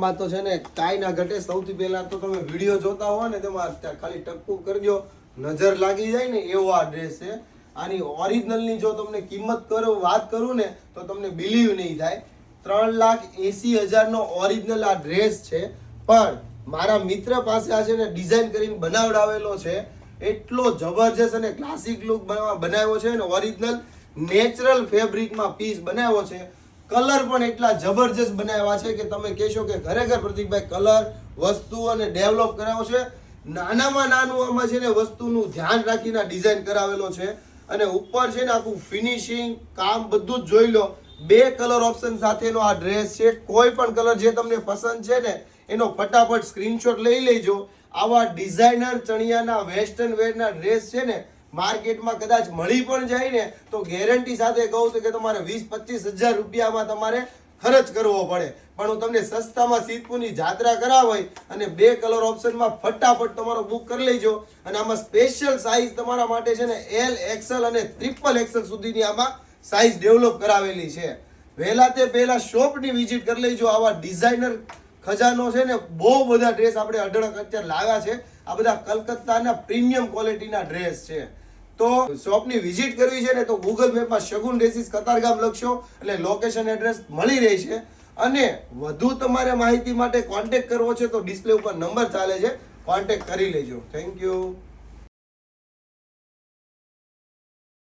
આમાં તો છે ને કાંઈ ના ઘટે. સૌથી પહેલા તો તમે વિડીયો જોતા હો ને તેમાં ખાલી ટપકું કરજો, નજર લાગી જાય ને એવો આ ડ્રેસ છે. આની ઓરિજિનલની જો તમને કિંમત વાત કરું ને તો તમને બિલીવ નહીં થાય. 3,80,000 નો ઓરિજિનલ આ ડ્રેસ છે, પણ મારા મિત્ર પાસે આ છે ને ડિઝાઇન કરીને બનાવડાવેલો છે. એટલો જબરજસ્ત અને ક્લાસિક લુક બનાવ્યો છે ને, ઓરિજિનલ નેચરલ ફેબ્રિકમાં પીસ બનાવ્યો છે. કલર પણ એટલા જબરજસ્ત બનાવ્યા છે કે તમે કહેશો કે ખરેખર પ્રતિકભાઈ કલર વસ્તુ અને ડેવલપ કરાવ્યો છે. નાનામાં નાનું આમાં છે ને વસ્તુનું ધ્યાન રાખીને ડિઝાઇન કરાવેલો છે. અને ઉપર છે ને આખું ફિનિશિંગ કામ બધું જ જોઈ લો. 2 કલર ઓપ્શન સાથેનો આ ડ્રેસ છે. કોઈ પણ કલર જે તમને પસંદ છે ને એનો ફટાફટ સ્ક્રીનશોટ લઈ લેજો. આવા ડિઝાઇનર ચણિયાના વેસ્ટર્ન વેરના ડ્રેસ છે ને માર્કેટમાં કદાચ મળી પણ જાય ને તો ગેરંટી સાથે કહું તો કે તમારે 20-25 હજાર રૂપિયામાં તમારે ખર્ચ કરવો પડે. પણ હું તમને સસ્તામાં સિદ્ધપુરની જાત્રા કરાવાય અને 2 કલર ઓપ્શનમાં ફટાફટ તમારો બુક કરી લેજો. અને આમાં સ્પેશિયલ સાઇઝ તમારા માટે છે ને L, XL અને XXL સુધીની આમાં સાઇઝ ડેવલપ કરાવેલી છે. વહેલા તે પહેલા શોપની વિઝિટ કરી લેજો. આવા ડિઝાઇનર ખજાનો છે ને બહુ બધા ડ્રેસ આપણે અઢળક અત્યારે લાવ્યા છે. આ બધા કલકત્તાના પ્રીમિયમ ક્વોલિટીના ડ્રેસ છે. તો શોપની વિઝિટ કરવી છે ને તો ગૂગલ મેપમાં શગુન ડ્રેસીસ કતારગામ લખશો એટલે લોકેશન એડ્રેસ મળી રહેશે. અને વધુ તમારે માહિતી માટે કોન્ટેક્ટ કરવો છે તો ડિસ્પ્લે ઉપર નંબર ચાલે છે, કોન્ટેક્ટ કરી લેજો. Thank you.